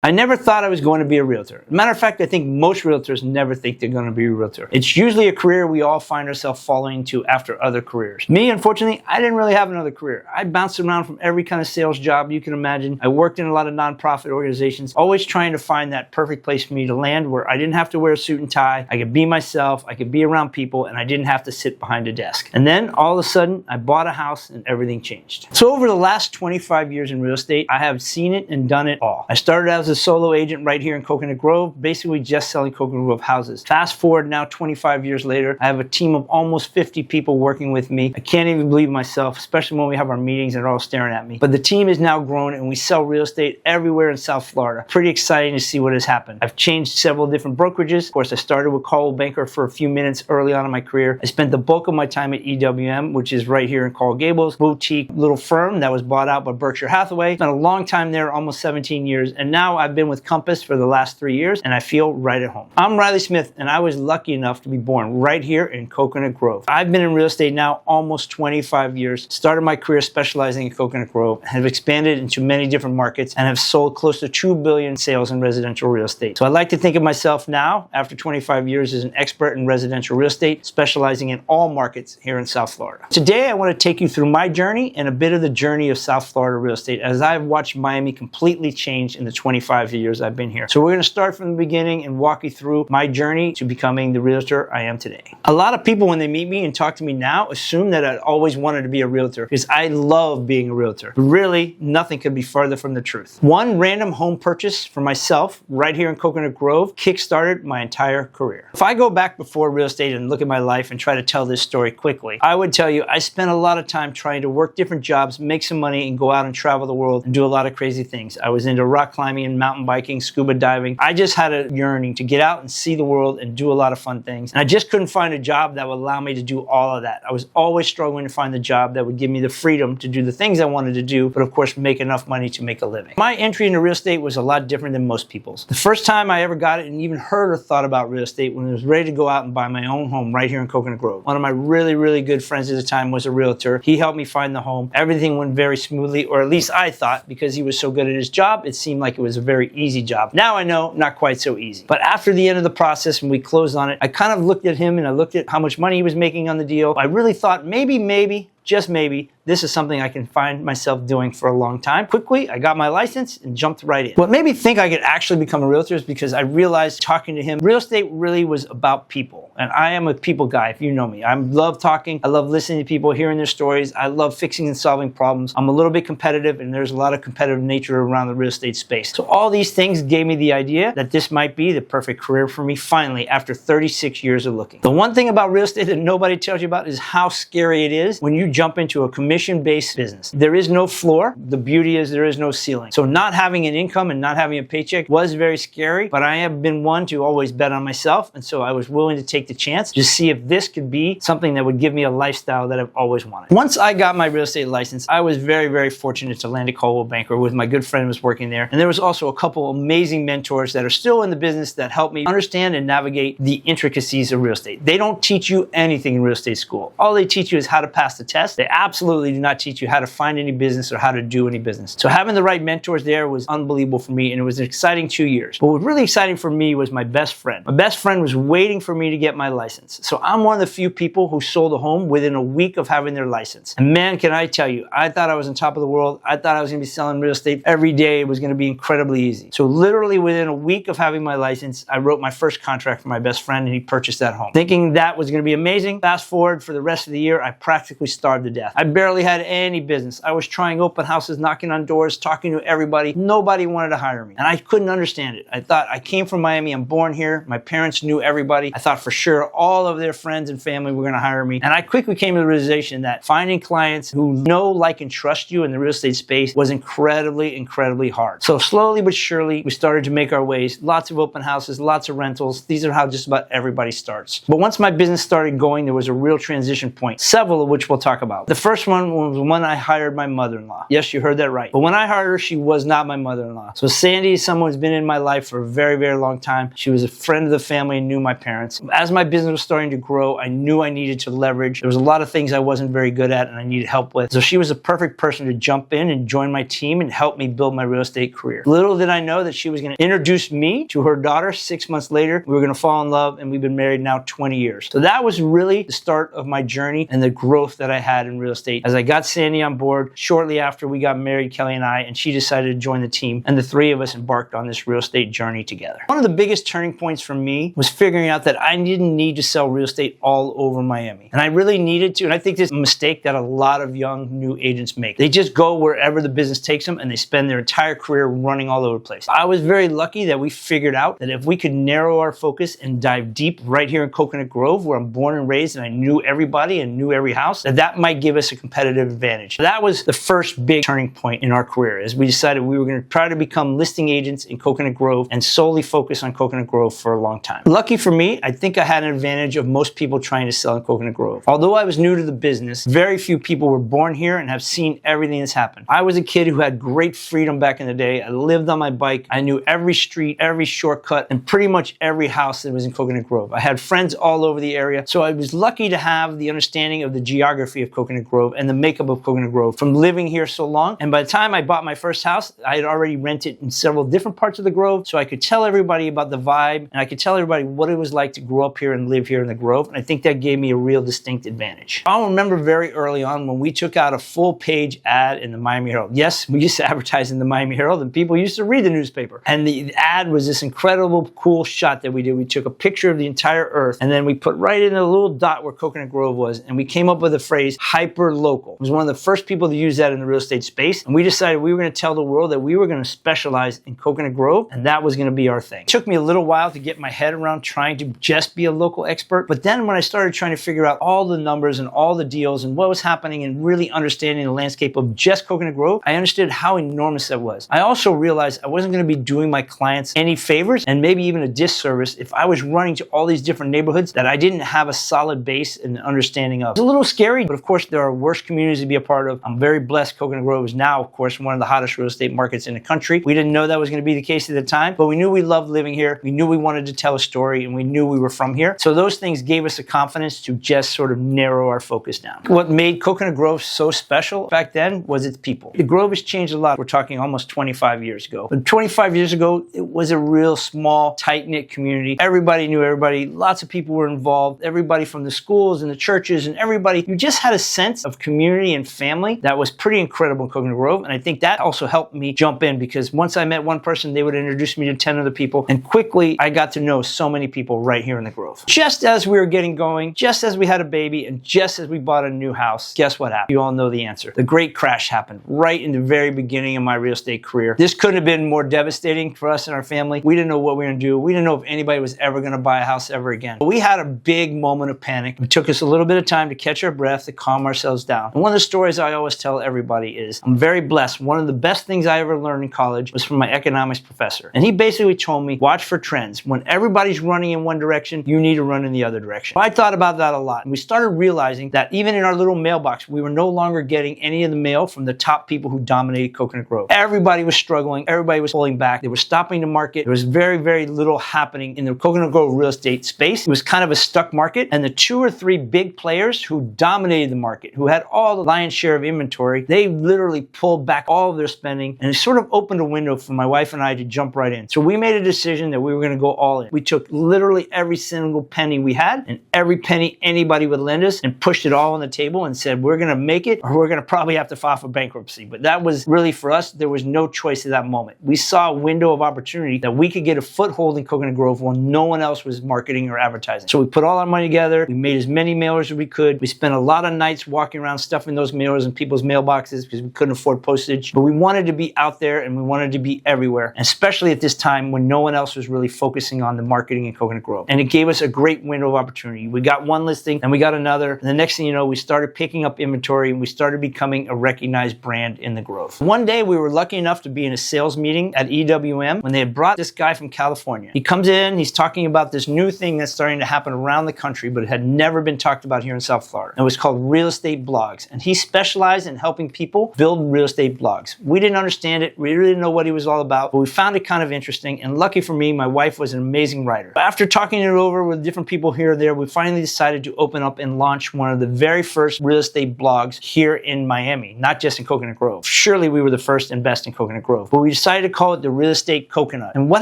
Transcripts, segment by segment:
I never thought I was going to be a realtor. As a matter of fact, I think most realtors never think they're going to be a realtor. It's usually a career we all find ourselves falling into after other careers. Me, unfortunately, I didn't really have another career. I bounced around from every kind of sales job you can imagine. I worked in a lot of nonprofit organizations, always trying to find that perfect place for me to land where I didn't have to wear a suit and tie, I could be myself, I could be around people, and I didn't have to sit behind a desk. And then, all of a sudden, I bought a house and everything changed. So over the last 25 years in real estate, I have seen it and done it all. I started out as a solo agent right here in Coconut Grove, basically just selling Coconut Grove houses. Fast forward now 25 years later, I have a team of almost 50 people working with me. I can't even believe myself, especially when we have our meetings and they're all staring at me. But the team has now grown and we sell real estate everywhere in South Florida. Pretty exciting to see what has happened. I've changed several different brokerages. Of course, I started with Coldwell Banker for a few minutes early on in my career. I spent the bulk of my time at EWM, which is right here in Coral Gables, boutique little firm that was bought out by Berkshire Hathaway. Spent a long time there, almost 17 years, and now I've been with Compass for the last 3 years, and I feel right at home. I'm Riley Smith, and I was lucky enough to be born right here in Coconut Grove. I've been in real estate now almost 25 years, started my career specializing in Coconut Grove, have expanded into many different markets, and have sold close to $2 billion in sales in residential real estate. So I like to think of myself now, after 25 years, as an expert in residential real estate, specializing in all markets here in South Florida. Today, I want to take you through my journey and a bit of the journey of South Florida real estate as I've watched Miami completely change in the 25 years I've been here. So we're going to start from the beginning and walk you through my journey to becoming the realtor I am today. A lot of people, when they meet me and talk to me now, assume that I always wanted to be a realtor because I love being a realtor. But really, nothing could be farther from the truth. One random home purchase for myself right here in Coconut Grove kickstarted my entire career. If I go back before real estate and look at my life and try to tell this story quickly, I would tell you I spent a lot of time trying to work different jobs, make some money, and go out and travel the world and do a lot of crazy things. I was into rock climbing and mountain biking, scuba diving. I just had a yearning to get out and see the world and do a lot of fun things. And I just couldn't find a job that would allow me to do all of that. I was always struggling to find the job that would give me the freedom to do the things I wanted to do, but of course make enough money to make a living. My entry into real estate was a lot different than most people's. The first time I ever got it and even heard or thought about real estate when I was ready to go out and buy my own home right here in Coconut Grove. One of my really good friends at the time was a realtor. He helped me find the home. Everything went very smoothly, or at least I thought, because he was so good at his job, it seemed like it was a very easy job. Now I know, not quite so easy. But after the end of the process, when we closed on it, I kind of looked at him and I looked at how much money he was making on the deal. I really thought maybe, just maybe, this is something I can find myself doing for a long time. Quickly, I got my license and jumped right in. What made me think I could actually become a realtor is because I realized talking to him, real estate really was about people. And I am a people guy, if you know me. I love talking. I love listening to people, hearing their stories. I love fixing and solving problems. I'm a little bit competitive, and there's a lot of competitive nature around the real estate space. So all these things gave me the idea that this might be the perfect career for me finally after 36 years of looking. The one thing about real estate that nobody tells you about is how scary it is when you jump into a commission-based business. There is no floor. The beauty is there is no ceiling. So not having an income and not having a paycheck was very scary, but I have been one to always bet on myself, and so I was willing to take the chance to see if this could be something that would give me a lifestyle that I've always wanted. Once I got my real estate license, I was very fortunate to land at Coldwell Banker with my good friend who was working there, and there was also a couple amazing mentors that are still in the business that helped me understand and navigate the intricacies of real estate. They don't teach you anything in real estate school. All they teach you is how to pass the test. They absolutely do not teach you how to find any business or how to do any business. So having the right mentors there was unbelievable for me, and it was an exciting 2 years. But what was really exciting for me was my best friend. My best friend was waiting for me to get my license. So I'm one of the few people who sold a home within a week of having their license. And man, can I tell you, I thought I was on top of the world. I thought I was going to be selling real estate every day. It was going to be incredibly easy. So literally within a week of having my license, I wrote my first contract for my best friend, and he purchased that home. Thinking that was going to be amazing. Fast forward, for the rest of the year, I practically starved to death. I barely had any business. I was trying open houses, knocking on doors, talking to everybody. Nobody wanted to hire me. And I couldn't understand it. I thought, I came from Miami. I'm born here. My parents knew everybody. I thought for sure all of their friends and family were going to hire me. And I quickly came to the realization that finding clients who know, like, and trust you in the real estate space was incredibly hard. So slowly but surely, we started to make our ways. Lots of open houses, lots of rentals. These are how just about everybody starts. But once my business started going, there was a real transition point, several of which we'll talk about. The first one one was when I hired my mother-in-law. Yes, you heard that right. But when I hired her, she was not my mother-in-law. So Sandy is someone who's been in my life for a very, very long time. She was a friend of the family and knew my parents. As my business was starting to grow, I knew I needed to leverage. There was a lot of things I wasn't very good at and I needed help with. So she was a perfect person to jump in and join my team and help me build my real estate career. Little did I know that she was going to introduce me to her daughter 6 months later. We were going to fall in love, and we've been married now 20 years. So that was really the start of my journey and the growth that I had in real estate. As I got Sandy on board, shortly after we got married, Kelly and I, and she decided to join the team, and the three of us embarked on this real estate journey together. One of the biggest turning points for me was figuring out that I didn't need to sell real estate all over Miami. And I really needed to, and I think this is a mistake that a lot of young new agents make. They just go wherever the business takes them and they spend their entire career running all over the place. I was very lucky that we figured out that if we could narrow our focus and dive deep right here in Coconut Grove, where I'm born and raised and I knew everybody and knew every house, that might give us a competitive advantage. That was the first big turning point in our career, as we decided we were going to try to become listing agents in Coconut Grove and solely focus on Coconut Grove for a long time. Lucky for me, I think I had an advantage of most people trying to sell in Coconut Grove. Although I was new to the business, very few people were born here and have seen everything that's happened. I was a kid who had great freedom back in the day. I lived on my bike. I knew every street, every shortcut, and pretty much every house that was in Coconut Grove. I had friends all over the area, so I was lucky to have the understanding of the geography of Coconut Grove and the makeup of Coconut Grove from living here so long. And by the time I bought my first house, I had already rented in several different parts of the Grove, so I could tell everybody about the vibe, and I could tell everybody what it was like to grow up here and live here in the Grove, and I think that gave me a real distinct advantage. I remember very early on when we took out a full-page ad in the Miami Herald. Yes, we used to advertise in the Miami Herald, and people used to read the newspaper. And the ad was this incredible, cool shot that we did. We took a picture of the entire earth, and then we put right in a little dot where Coconut Grove was, and we came up with the phrase hyper-local. I was one of the first people to use that in the real estate space, and we decided we were going to tell the world that we were going to specialize in Coconut Grove, and that was going to be our thing. It took me a little while to get my head around trying to just be a local expert, but then when I started trying to figure out all the numbers and all the deals and what was happening and really understanding the landscape of just Coconut Grove, I understood how enormous that was. I also realized I wasn't going to be doing my clients any favors and maybe even a disservice if I was running to all these different neighborhoods that I didn't have a solid base and understanding of. It's a little scary, but of course there are worse communities to be a part of. I'm very blessed. Coconut Grove is now, of course, one of the hottest real estate markets in the country. We didn't know that was going to be the case at the time, but we knew we loved living here. We knew we wanted to tell a story, and we knew we were from here. So those things gave us the confidence to just sort of narrow our focus down. What made Coconut Grove so special back then was its people. The Grove has changed a lot. We're talking almost 25 years ago. But 25 years ago, it was a real small, tight-knit community. Everybody knew everybody. Lots of people were involved. Everybody from the schools and the churches and everybody. You just had a sense of community and family that was pretty incredible in Coconut Grove. And I think that also helped me jump in, because once I met one person, they would introduce me to 10 other people. And quickly, I got to know so many people right here in the Grove. Just as we were getting going, just as we had a baby, and just as we bought a new house, guess what happened? You all know the answer. The great crash happened right in the very beginning of my real estate career. This couldn't have been more devastating for us and our family. We didn't know what we were going to do. We didn't know if anybody was ever going to buy a house ever again. But we had a big moment of panic. It took us a little bit of time to catch our breath, to calm ourselves down. And one of the stories I always tell everybody is, I'm very blessed. One of the best things I ever learned in college was from my economics professor. And he basically told me, watch for trends. When everybody's running in one direction, you need to run in the other direction. I thought about that a lot. And we started realizing that even in our little mailbox, we were no longer getting any of the mail from the top people who dominated Coconut Grove. Everybody was struggling. Everybody was pulling back. They were stopping the market. There was very, very little happening in the Coconut Grove real estate space. It was kind of a stuck market. And the 2 or 3 big players who dominated the market, who had all the lion's share of inventory, they literally pulled back all of their spending, and it sort of opened a window for my wife and I to jump right in. So we made a decision that we were going to go all in. We took literally every single penny we had and every penny anybody would lend us and pushed it all on the table and said, we're going to make it, or we're going to probably have to file for bankruptcy. But that was really, for us, there was no choice at that moment. We saw a window of opportunity that we could get a foothold in Coconut Grove while no one else was marketing or advertising. So we put all our money together. We made as many mailers as we could. We spent a lot of nights walking around stuffing those mailers in people's mailboxes because we couldn't afford postage. But we wanted to be out there and we wanted to be everywhere, and especially at this time when no one else was really focusing on the marketing in Coconut Grove. And it gave us a great window of opportunity. We got one listing and we got another. And the next thing you know, we started picking up inventory and we started becoming a recognized brand in the Grove. One day we were lucky enough to be in a sales meeting at EWM when they had brought this guy from California. He comes in, he's talking about this new thing that's starting to happen around the country, but it had never been talked about here in South Florida. It was called real estate blogs. blogs, and he specialized in helping people build real estate blogs. We didn't understand it. We really didn't know what he was all about, but we found it kind of interesting, and lucky for me, my wife was an amazing writer. After talking it over with different people here or there, we finally decided to open up and launch one of the very first real estate blogs here in Miami, not just in Coconut Grove. Surely we were the first and best in Coconut Grove, but we decided to call it the Real Estate Coconut. And what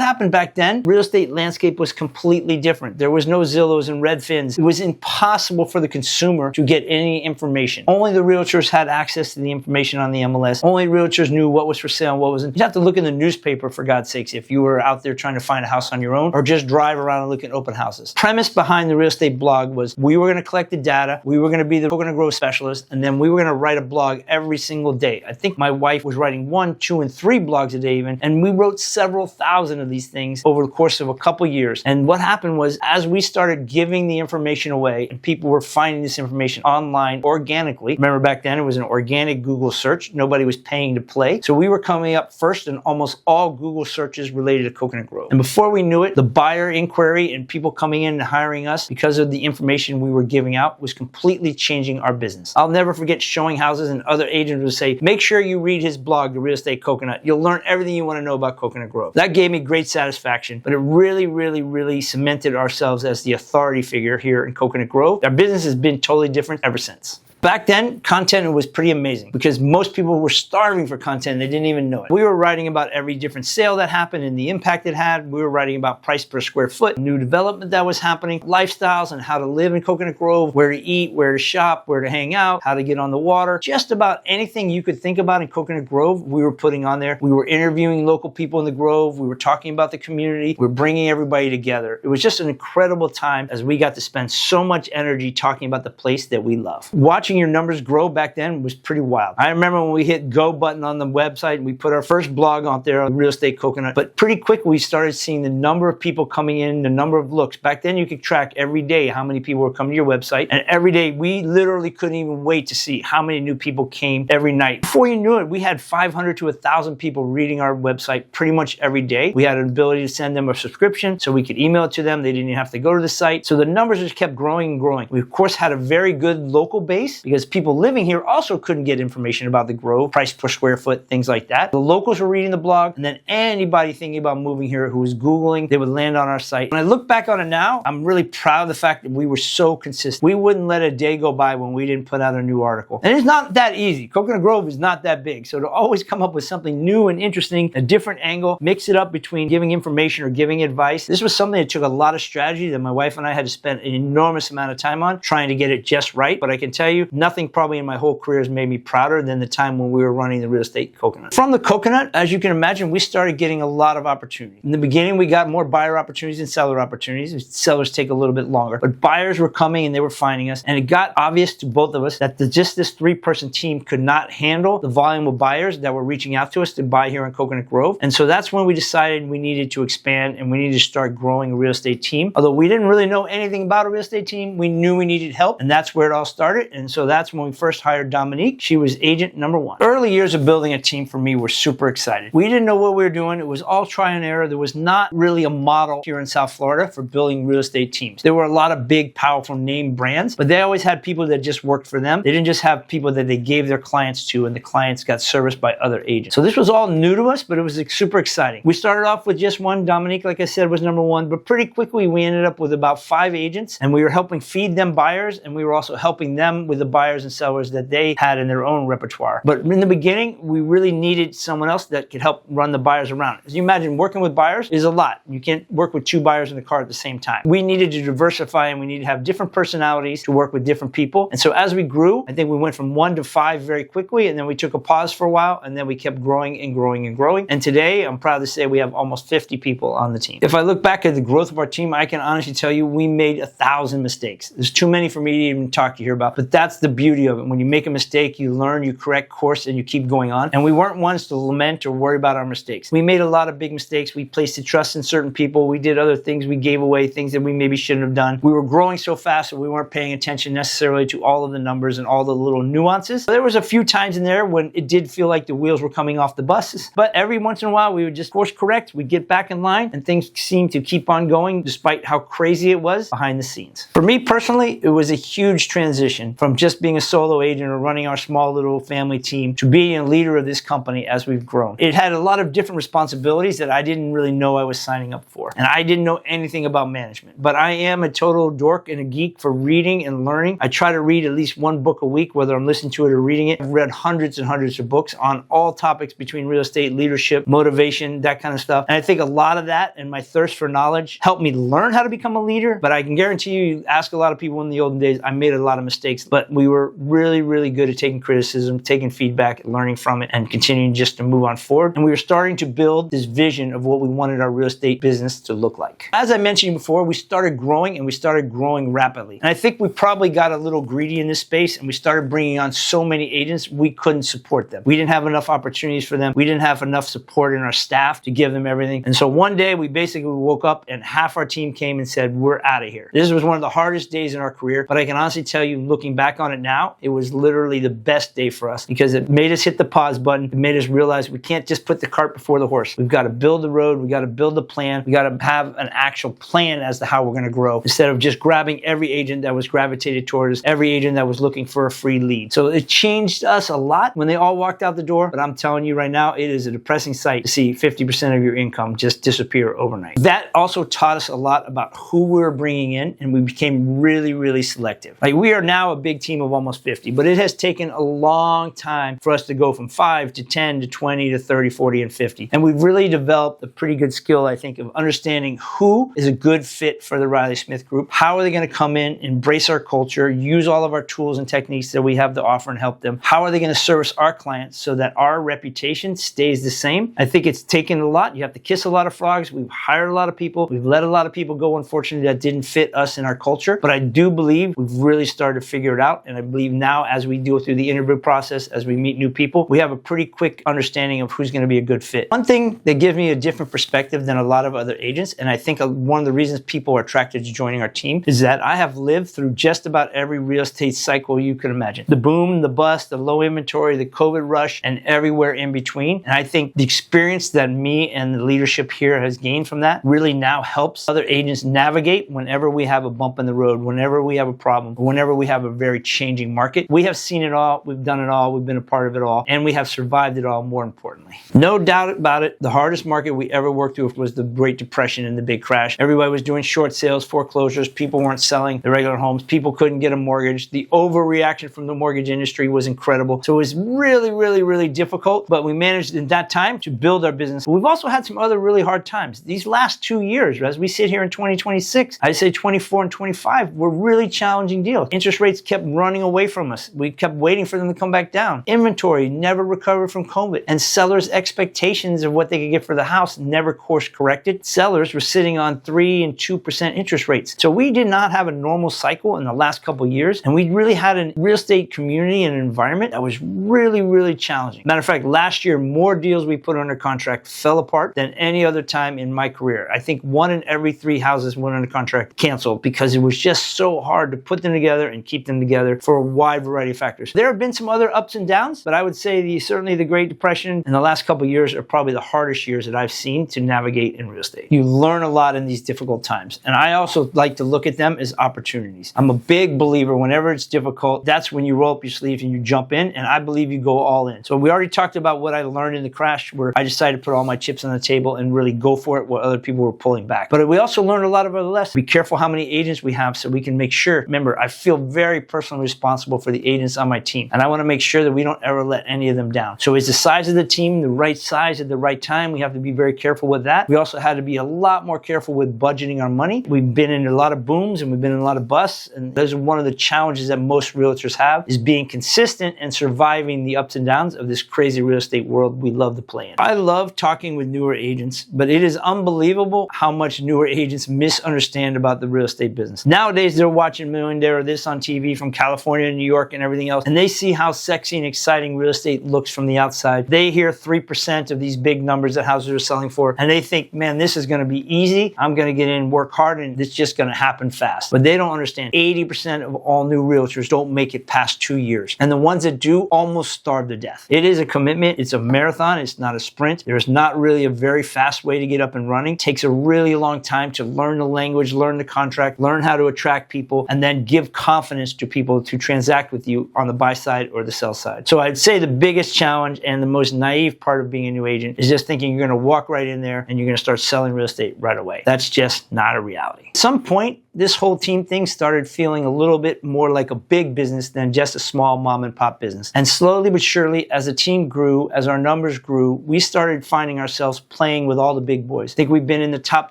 happened back then? Real estate landscape was completely different. There was no Zillows and Redfins. It was impossible for the consumer to get any information. Only the realtors had access to the information on the MLS. Only realtors knew what was for sale and what wasn't. You'd have to look in the newspaper, for God's sakes, if you were out there trying to find a house on your own, or just drive around and look at open houses. Premise behind the real estate blog was we were going to collect the data, we were going to be the Coconut Grove specialist, and then we were going to write a blog every single day. I think my wife was writing 1, 2, and 3 blogs a day even, and we wrote several thousand of these things over the course of a couple years. And what happened was, as we started giving the information away and people were finding this information online organically, remember back then it was an organic Google search, nobody was paying to play, so we were coming up first in almost all Google searches related to Coconut Grove. And before we knew it, the buyer inquiry and people coming in and hiring us because of the information we were giving out was completely changing our business. I'll never forget showing houses and other agents would say, make sure you read his blog, The Real Estate Coconut. You'll learn everything you want to know about Coconut Grove. That gave me great satisfaction, but it really cemented ourselves as the authority figure here in Coconut Grove. Our business has been totally different ever since. Back then, content was pretty amazing because most people were starving for content and they didn't even know it. We were writing about every different sale that happened and the impact it had. We were writing about price per square foot, new development that was happening, lifestyles and how to live in Coconut Grove, where to eat, where to shop, where to hang out, how to get on the water. Just about anything you could think about in Coconut Grove, we were putting on there. We were interviewing local people in the Grove. We were talking about the community. We were bringing everybody together. It was just an incredible time as we got to spend so much energy talking about the place that we love. Watching your numbers grow back then was pretty wild. I remember when we hit go button on the website and we put our first blog out there on Real Estate Coconut, but pretty quick we started seeing the number of people coming in, the number of looks. Back then you could track every day how many people were coming to your website, and every day we literally couldn't even wait to see how many new people came every night. Before you knew it, we had 500 to 1,000 people reading our website pretty much every day. We had an ability to send them a subscription so we could email it to them. They didn't even have to go to the site. So the numbers just kept growing and growing. We of course had a very good local base because people living here also couldn't get information about the Grove, price per square foot, things like that. The locals were reading the blog, and then anybody thinking about moving here who was Googling, they would land on our site. When I look back on it now, I'm really proud of the fact that we were so consistent. We wouldn't let a day go by when we didn't put out a new article. And it's not that easy. Coconut Grove is not that big, so to always come up with something new and interesting, a different angle, mix it up between giving information or giving advice. This was something that took a lot of strategy that my wife and I had to spend an enormous amount of time on trying to get it just right. But I can tell you, nothing probably in my whole career has made me prouder than the time when we were running the Real Estate Coconut. From the Coconut, as you can imagine, we started getting a lot of opportunity. In the beginning, we got more buyer opportunities than seller opportunities. Sellers take a little bit longer, but buyers were coming and they were finding us, and it got obvious to both of us that just this 3-person team could not handle the volume of buyers that were reaching out to us to buy here in Coconut Grove. And so that's when we decided we needed to expand and we needed to start growing a real estate team. Although we didn't really know anything about a real estate team, we knew we needed help, and that's where it all started. And so that's when we first hired Dominique. She was agent number 1. Early years of building a team for me were super excited. We didn't know what we were doing. It was all try and error. There was not really a model here in South Florida for building real estate teams. There were a lot of big, powerful name brands, but they always had people that just worked for them. They didn't just have people that they gave their clients to, and the clients got serviced by other agents. So this was all new to us, but it was super exciting. We started off with just one. Dominique, like I said, was number 1, but pretty quickly we ended up with about 5 agents, and we were helping feed them buyers, and we were also helping them with the buyers and sellers that they had in their own repertoire. But in the beginning, we really needed someone else that could help run the buyers around. As you imagine, working with buyers is a lot. You can't work with 2 buyers in the car at the same time. We needed to diversify, and we needed to have different personalities to work with different people. And so as we grew, I think we went from 1 to 5 very quickly, and then we took a pause for a while, and then we kept growing and growing and growing. And today, I'm proud to say we have almost 50 people on the team. If I look back at the growth of our team, I can honestly tell you we made 1,000 mistakes. There's too many for me to even talk to you here about, but that's the beauty of it. When you make a mistake, you learn, you correct course, and you keep going on. And we weren't ones to lament or worry about our mistakes. We made a lot of big mistakes. We placed the trust in certain people. We did other things. We gave away things that we maybe shouldn't have done. We were growing so fast that we weren't paying attention necessarily to all of the numbers and all the little nuances. There was a few times in there when it did feel like the wheels were coming off the buses, but every once in a while we would just course correct. We'd get back in line, and things seemed to keep on going despite how crazy it was behind the scenes. For me personally, it was a huge transition from just just being a solo agent or running our small little family team to being a leader of this company as we've grown. It had a lot of different responsibilities that I didn't really know I was signing up for. And I didn't know anything about management. But I am a total dork and a geek for reading and learning. I try to read at least one book a week, whether I'm listening to it or reading it. I've read hundreds and hundreds of books on all topics between real estate, leadership, motivation, that kind of stuff. And I think a lot of that and my thirst for knowledge helped me learn how to become a leader. But I can guarantee you, ask a lot of people in the olden days, I made a lot of mistakes. But we were really, really good at taking criticism, taking feedback, learning from it, and continuing just to move on forward. And we were starting to build this vision of what we wanted our real estate business to look like. As I mentioned before, we started growing and we started growing rapidly. And I think we probably got a little greedy in this space and we started bringing on so many agents, we couldn't support them. We didn't have enough opportunities for them. We didn't have enough support in our staff to give them everything. And so one day we basically woke up and half our team came and said, we're out of here. This was one of the hardest days in our career, but I can honestly tell you, looking back on it now, it was literally the best day for us because it made us hit the pause button. It made us realize we can't just put the cart before the horse. We've got to build the road. We've got to build the plan. We got to have an actual plan as to how we're going to grow instead of just grabbing every agent that was gravitated towards us, every agent that was looking for a free lead. So it changed us a lot when they all walked out the door. But I'm telling you right now, it is a depressing sight to see 50% of your income just disappear overnight. That also taught us a lot about who we were bringing in, and we became really, really selective. Like we are now a big team of almost 50, but it has taken a long time for us to go from 5 to 10 to 20 to 30, 40, and 50. And we've really developed a pretty good skill, I think, of understanding who is a good fit for the Riley Smith Group. How are they going to come in, embrace our culture, use all of our tools and techniques that we have to offer and help them? How are they going to service our clients so that our reputation stays the same? I think it's taken a lot. You have to kiss a lot of frogs. We've hired a lot of people. We've let a lot of people go, unfortunately, that didn't fit us in our culture. But I do believe we've really started to figure it out. And I believe now as we go through the interview process, as we meet new people, we have a pretty quick understanding of who's going to be a good fit. One thing that gives me a different perspective than a lot of other agents, and I think one of the reasons people are attracted to joining our team, is that I have lived through just about every real estate cycle you could imagine. The boom, the bust, the low inventory, the COVID rush, and everywhere in between. And I think the experience that me and the leadership here has gained from that really now helps other agents navigate whenever we have a bump in the road, whenever we have a problem, whenever we have a very changing market. We have seen it all, we've done it all, we've been a part of it all, and we have survived it all, more importantly. No doubt about it, the hardest market we ever worked through was the Great Depression and the big crash. Everybody was doing short sales, foreclosures, people weren't selling the regular homes, people couldn't get a mortgage. The overreaction from the mortgage industry was incredible. So it was really, really, really difficult, but we managed in that time to build our business. We've also had some other really hard times. These last 2 years, as we sit here in 2026, I'd say 24 and 25 were really challenging deals. Interest rates kept running away from us. We kept waiting for them to come back down. Inventory never recovered from COVID, and sellers' expectations of what they could get for the house never course corrected. Sellers were sitting on 3 and 2% interest rates. So we did not have a normal cycle in the last couple of years, and we really had a real estate community and an environment that was really, really challenging. Matter of fact, last year, more deals we put under contract fell apart than any other time in my career. I think 1 in every 3 houses went under contract canceled because it was just so hard to put them together and keep them together for a wide variety of factors. There have been some other ups and downs, but I would say certainly the Great Depression and the last couple of years are probably the hardest years that I've seen to navigate in real estate. You learn a lot in these difficult times, and I also like to look at them as opportunities. I'm a big believer whenever it's difficult, that's when you roll up your sleeves and you jump in, and I believe you go all in. So we already talked about what I learned in the crash, where I decided to put all my chips on the table and really go for it while other people were pulling back. But we also learned a lot of other lessons. Be careful how many agents we have so we can make sure. Remember, I feel very personally responsible for the agents on my team, and I want to make sure that we don't ever let any of them down. So is the size of the team the right size at the right time? We have to be very careful with that. We also had to be a lot more careful with budgeting our money. We've been in a lot of booms and we've been in a lot of busts, and those are one of the challenges that most realtors have, is being consistent and surviving the ups and downs of this crazy real estate world we love to play in. I love talking with newer agents, but it is unbelievable how much newer agents misunderstand about the real estate business. Nowadays, they're watching Million Day or this on TV from California and New York and everything else, and they see how sexy and exciting real estate looks from the outside. They hear 3% of these big numbers that houses are selling for, and they think, man, this is going to be easy. I'm going to get in, work hard, and it's just going to happen fast. But they don't understand 80% of all new realtors don't make it past 2 years. And the ones that do almost starve to death. It is a commitment. It's a marathon. It's not a sprint. There's not really a very fast way to get up and running. It takes a really long time to learn the language, learn the contract, learn how to attract people, and then give confidence to people people to transact with you on the buy side or the sell side. So I'd say the biggest challenge and the most naive part of being a new agent is just thinking you're going to walk right in there and you're going to start selling real estate right away. That's just not a reality. At some point, this whole team thing started feeling a little bit more like a big business than just a small mom and pop business. And slowly but surely, as the team grew, as our numbers grew, we started finding ourselves playing with all the big boys. I think we've been in the top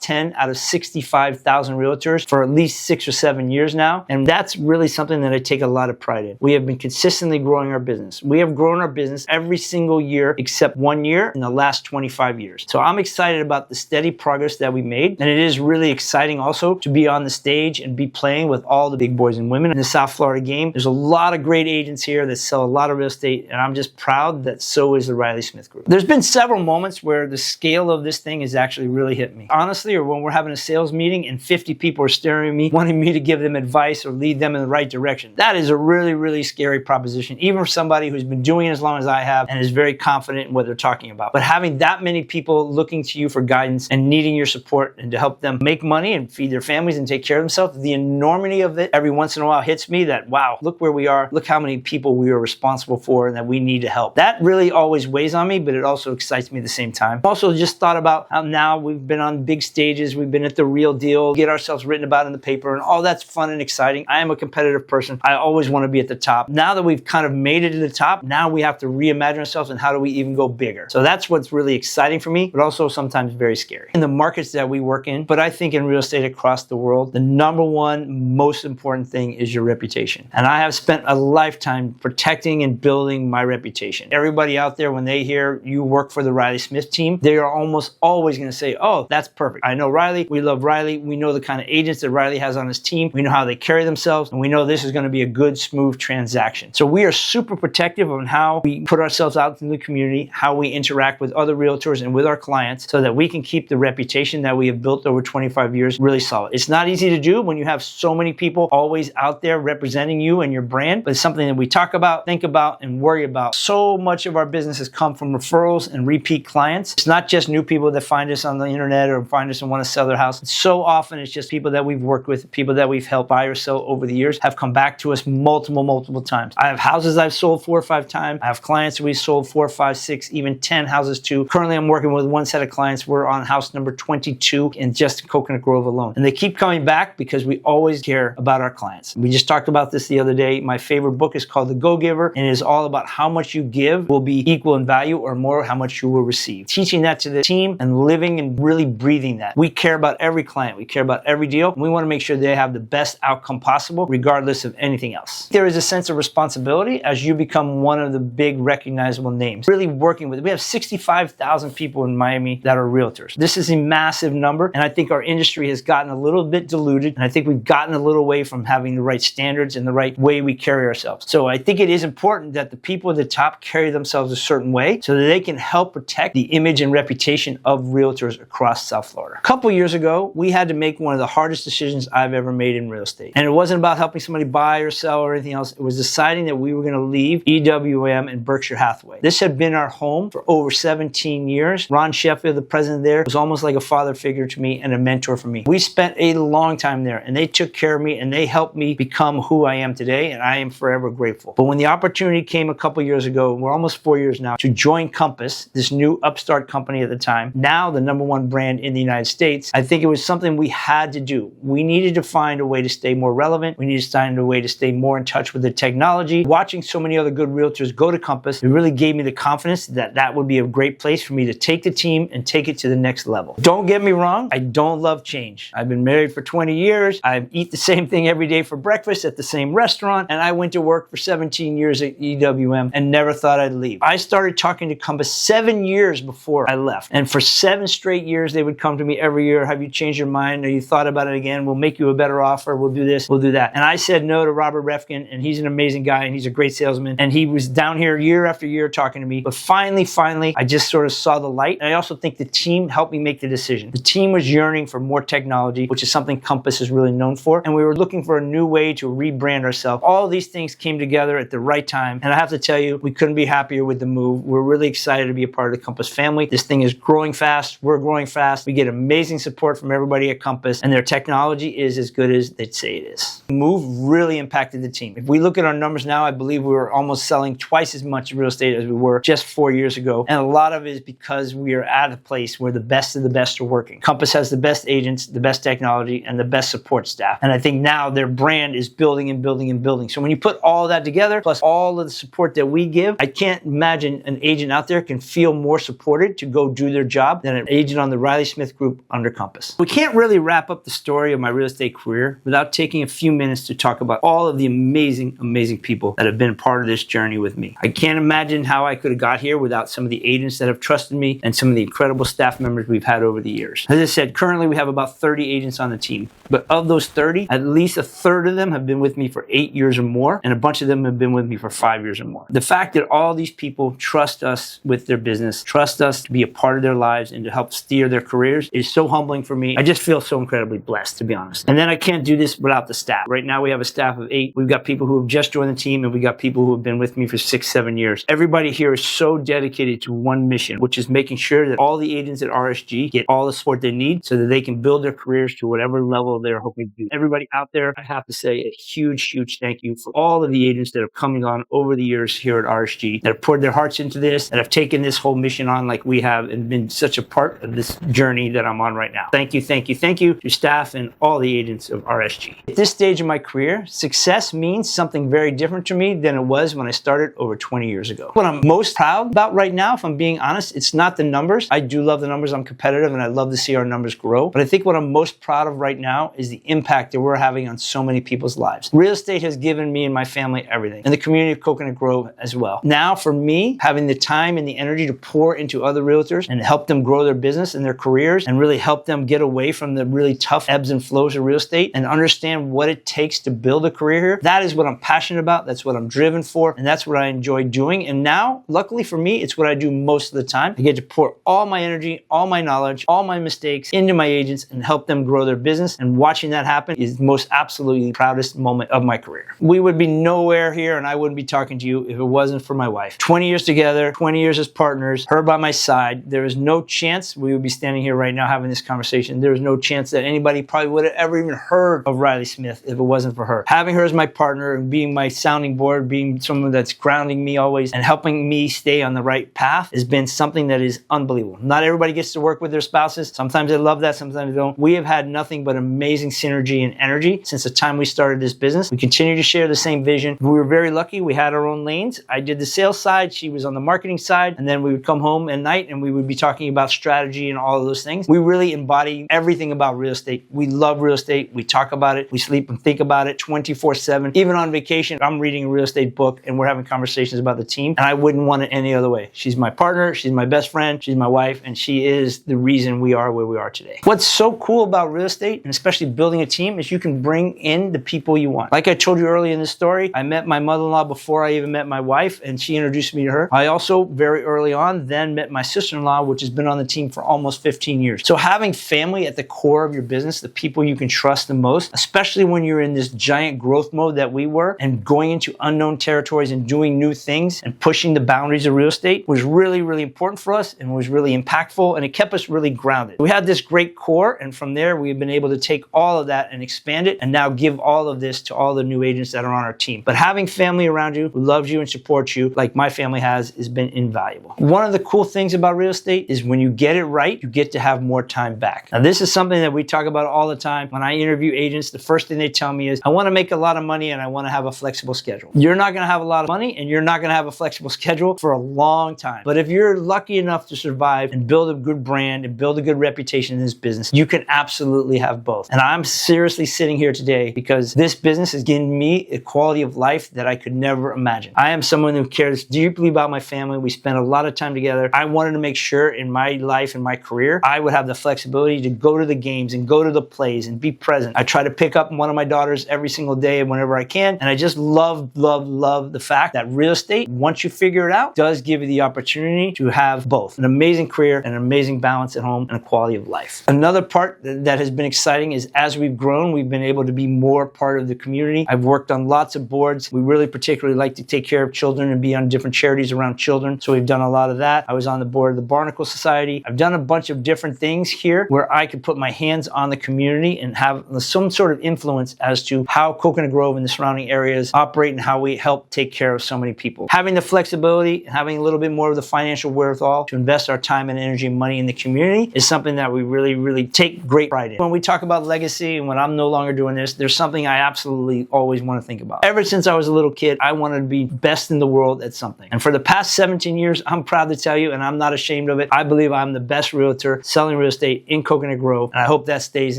10 out of 65,000 realtors for at least 6 or 7 years now. And that's really something that I take a lot of pride in. We have been consistently growing our business. We have grown our business every single year except 1 year in the last 25 years. So I'm excited about the steady progress that we made. And it is really exciting also to be on the stage and be playing with all the big boys and women in the South Florida game. There's a lot of great agents here that sell a lot of real estate, and I'm just proud that so is the Riley Smith Group. There's been several moments where the scale of this thing has actually really hit me. Honestly, or when we're having a sales meeting and 50 people are staring at me, wanting me to give them advice or lead them in the right direction. That is a really, really scary proposition, even for somebody who's been doing it as long as I have and is very confident in what they're talking about. But having that many people looking to you for guidance and needing your support and to help them make money and feed their families and take care of themselves, the enormity of it every once in a while hits me that, wow, look where we are, look how many people we are responsible for and that we need to help. That really always weighs on me, but it also excites me at the same time. Also just thought about how now we've been on big stages, we've been at the Real Deal, get ourselves written about in the paper, and all that's fun and exciting. I am a competitive person. I always want to be at the top. Now that we've kind of made it to the top, now we have to reimagine ourselves and how do we even go bigger. So that's what's really exciting for me, but also sometimes very scary. In the markets that we work in, but I think in real estate across the world, the number one most important thing is your reputation. And I have spent a lifetime protecting and building my reputation. Everybody out there, when they hear you work for the Riley Smith team, they are almost always going to say, oh, that's perfect. I know Riley. We love Riley. We know the kind of agents that Riley has on his team. We know how they carry themselves, and we know this is going to be a good, smooth transaction. So we are super protective on how we put ourselves out in the community, how we interact with other realtors and with our clients so that we can keep the reputation that we have built over 25 years really solid. It's not easy to do when you have so many people always out there representing you and your brand, but it's something that we talk about, think about, and worry about. So much of our business has come from referrals and repeat clients. It's not just new people that find us on the internet or find us and want to sell their house. So often it's just people that we've worked with, people that we've helped buy or sell over the years have come back to us multiple times. I have houses I've sold 4 or 5 times. I have clients that we've sold 4, 5, 6, even 10 houses to. Currently, I'm working with one set of clients. We're on house number 22 in just Coconut Grove alone. And they keep coming back because we always care about our clients. We just talked about this the other day. My favorite book is called The Go-Giver, and it is all about how much you give will be equal in value or more how much you will receive. Teaching that to the team and living and really breathing that. We care about every client. We care about every deal. And we want to make sure they have the best outcome possible regardless of anything else. There is a sense of responsibility as you become one of the big recognizable names. Really working with it. We have 65,000 people in Miami that are realtors. This is a massive number, and I think our industry has gotten a little bit diluted, and I think we've gotten a little away from having the right standards and the right way we carry ourselves. So I think it is important that the people at the top carry themselves a certain way so that they can help protect the image and reputation of realtors across South Florida. A couple years ago, we had to make one of the hardest decisions I've ever made in real estate. And it wasn't about helping somebody buy or sell or anything else. It was deciding that we were going to leave EWM and Berkshire Hathaway. This had been our home for over 17 years. Ron Sheffield, the president there, was almost like a father figure to me and a mentor for me. We spent a long time there, and they took care of me and they helped me become who I am today, and I am forever grateful. But when the opportunity came a couple years ago, we're almost 4 years now, to join Compass, this new upstart company at the time, now the #1 brand in the United States, I think it was something we had to do. We needed to find a way to stay more relevant. We needed to find a way to stay more in touch with the technology. Watching so many other good realtors go to Compass, it really gave me the confidence that that would be a great place for me to take the team and take it to the next level. Don't get me wrong, I don't love change. I've been married for 20 years. I eat the same thing every day for breakfast at the same restaurant, and I went to work for 17 years at EWM and never thought I'd leave. I started talking to Compass 7 years before I left, and for 7 straight years they would come to me every year. Have you changed your mind? Or you thought about it again? We'll make you a better offer. We'll do this. We'll do that. And I said no to Robert Refkin, and he's an amazing guy, and he's a great salesman, and he was down here year after year talking to me. But finally, I just sort of saw the light, and I also think the team helped me make the decision. The team was yearning for more technology, which is something Compass Compass is really known for. And we were looking for a new way to rebrand ourselves. All these things came together at the right time. And I have to tell you, we couldn't be happier with the move. We're really excited to be a part of the Compass family. This thing is growing fast. We're growing fast. We get amazing support from everybody at Compass, and their technology is as good as they'd say it is. The move really impacted the team. If we look at our numbers now, I believe we were almost selling twice as much real estate as we were just 4 years ago. And a lot of it is because we are at a place where the best of the best are working. Compass has the best agents, the best technology, and the best support staff. And I think now their brand is building and building and building. So when you put all that together, plus all of the support that we give, I can't imagine an agent out there can feel more supported to go do their job than an agent on the Riley Smith Group under Compass. We can't really wrap up the story of my real estate career without taking a few minutes to talk about all of the amazing, amazing people that have been part of this journey with me. I can't imagine how I could have got here without some of the agents that have trusted me and some of the incredible staff members we've had over the years. As I said, currently we have about 30 agents on the team, but of those 30, at least a third of them have been with me for 8 years or more, and a bunch of them have been with me for 5 years or more. The fact that all these people trust us with their business, trust us to be a part of their lives and to help steer their careers is so humbling for me. I just feel so incredibly blessed, to be honest. And then I can't do this without the staff. Right now we have a staff of 8. We've got people who have just joined the team, and we got people who have been with me for 6, 7 years. Everybody here is so dedicated to one mission, which is making sure that all the agents at RSG get all the support they need so that they can build their careers to whatever level they're hoping to do. Everybody out there, I have to say a huge, huge thank you for all of the agents that have come on over the years here at RSG, that have poured their hearts into this, that have taken this whole mission on like we have, and been such a part of this journey that I'm on right now. Thank you, thank you, thank you to staff and all the agents of RSG. At this stage of my career, success means something very different to me than it was when I started over 20 years ago. What I'm most proud about right now, if I'm being honest, it's not the numbers. I do love the numbers. I'm competitive and I love to see our numbers grow. But I think what I'm most proud of right now is the impact that we're having on so many people's lives. Real estate has given me and my family everything, and the community of Coconut Grove as well. Now for me, having the time and the energy to pour into other realtors and help them grow their business and their careers and really help them get away from the really tough ebbs and flows of real estate and understand what it takes to build a career here, that is what I'm passionate about. That's what I'm driven for, and that's what I enjoy doing. And now, luckily for me, it's what I do most of the time. I get to pour all my energy, all my knowledge, all my mistakes into my agents and help them grow their business. And watching that happen is the most absolutely proudest moment of my career. We would be nowhere here and I wouldn't be talking to you if it wasn't for my wife. 20 years together, 20 years as partners, her by my side. There is no chance we would be standing here right now having this conversation. There is no chance that anybody probably would have ever even heard of Riley Smith if it wasn't for her. Having her as my partner and being my sounding board, being someone that's grounding me always and helping me stay on the right path has been something that is unbelievable. Not everybody gets to work with their spouses. Sometimes they love that, sometimes they don't. We have had nothing but amazing synergy and energy since the time we started this business. We continue to share the same vision. We were very lucky. We had our own lanes. I did the sales side, she was on the marketing side, and then we would come home at night and we would be talking about strategy and all of those things. We really embody everything about real estate. We love real estate. We talk about it. We sleep and think about it 24/7. Even on vacation, I'm reading a real estate book and we're having conversations about the team, and I wouldn't want it any other way. She's my partner. She's my best friend. She's my wife, and she is the reason we are where we are today. What's so cool about real estate, and especially building a team, is you can bring in the people you want. Like I told you earlier in this story, I met my mother-in-law before I even met my wife, and she introduced me to her. I also, very early on, then met my sister-in-law, which has been on the team for almost 15 years. So having family at the core of your business, the people you can trust the most, especially when you're in this giant growth mode that we were, and going into unknown territories and doing new things and pushing the boundaries of real estate, was really, really important for us and was really impactful, and it kept us really grounded. We had this great core, and from there we've been able to take all of that and expand it and now give all of this to all the new agents that are on our team. But having family around you who loves you and supports you like my family has been invaluable. One of the cool things about real estate is when you get it right, you get to have more time back. Now this is something that we talk about all the time. When I interview agents, the first thing they tell me is, I want to make a lot of money and I want to have a flexible schedule. You're not going to have a lot of money and you're not going to have a flexible schedule for a long time. But if you're lucky enough to survive and build a good brand and build a good reputation in this business, you can absolutely have both. And I'm seriously sitting here today because this business has given me a quality of life that I could never imagine. I am someone who cares deeply about my family. We spend a lot of time together. I wanted to make sure in my life and my career, I would have the flexibility to go to the games and go to the plays and be present. I try to pick up one of my daughters every single day whenever I can. And I just love the fact that real estate, once you figure it out, does give you the opportunity to have both an amazing career and an amazing balance at home and a quality of life. Another part that has been exciting is as we've grown, we've been able to be more part of the community. I've worked on lots of boards. We really particularly like to take care of children and be on different charities around children. So we've done a lot of that. I was on the board of the Barnacle Society. I've done a bunch of different things here where I could put my hands on the community and have some sort of influence as to how Coconut Grove and the surrounding areas operate and how we help take care of so many people. Having the flexibility and having a little bit more of the financial wherewithal to invest our time and energy and money in the community is something that we really take great pride in. When we talk about legacy and when I'm no longer doing this, there's something I absolutely always want to think about. Ever since I was a little kid, I wanted to be best in the world at something. And for the past 17 years, I'm proud to tell you, and I'm not ashamed of it, I believe I'm the best realtor selling real estate in Coconut Grove, and I hope that stays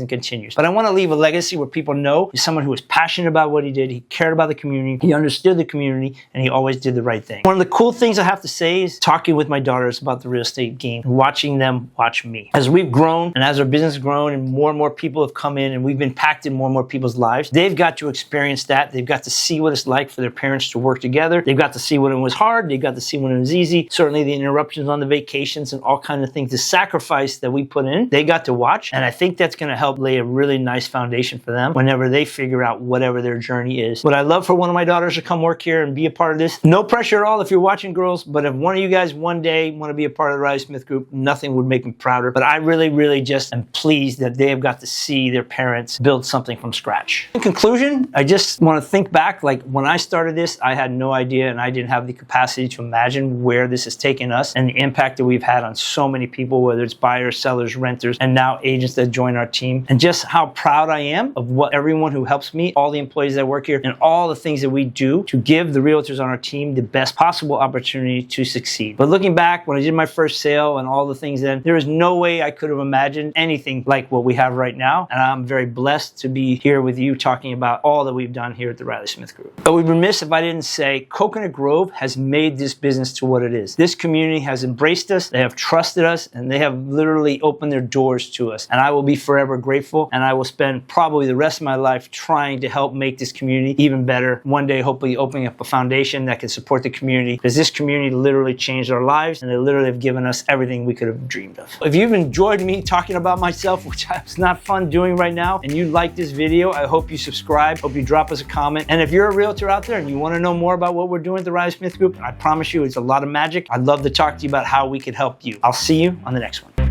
and continues. But I want to leave a legacy where people know he's someone who was passionate about what he did, he cared about the community, he understood the community, and he always did the right thing. One of the cool things I have to say is talking with my daughters about the real estate game, and watching them watch me. As we've grown, and as our business has grown, and more people have come in, and we've impacted more and more people's lives, they've got to experience that. They've got to see what it's like for their parents to work together. They've got to see when it was hard. They've got to see when it was easy. Certainly the interruptions on the vacations and all kinds of things, the sacrifice that we put in, they got to watch. And I think that's going to help lay a really nice foundation for them whenever they figure out whatever their journey is. Would I love for one of my daughters to come work here and be a part of this? No pressure at all if you're watching, girls, but if one of you guys one day want to be a part of the Riley Smith Group, nothing would make me prouder. But I really just am pleased that they have got to see their parents build something from scratch. In conclusion, I just want to think back, like when I started this, I had no idea and I didn't have the capacity to imagine where this has taken us and the impact that we've had on so many people, whether it's buyers, sellers, renters, and now agents that join our team. And just how proud I am of what everyone who helps me, all the employees that work here, and all the things that we do to give the realtors on our team the best possible opportunity to succeed. But looking back, when I did my first sale and all the things then, there is no way I could have imagined anything like what we have right now. And I'm very blessed to be here with you talking about all that we've done here at the Riley Smith Group. But we'd be remiss if I didn't say Coconut Grove has made this business to what it is. This community has embraced us, they have trusted us, and they have literally opened their doors to us. And I will be forever grateful, and I will spend probably the rest of my life trying to help make this community even better. One day, hopefully opening up a foundation that can support the community, because this community literally changed our lives, and they literally have given us everything we could have dreamed of. If you've enjoyed me talking about myself, which it's not fun doing right now, and you like this video, I hope you subscribe, hope you drop us a comment. And if you're a realtor out there and you want to know more about what we're doing at the Riley Smith Group, I promise you it's a lot of magic. I'd love to talk to you about how we could help you. I'll see you on the next one.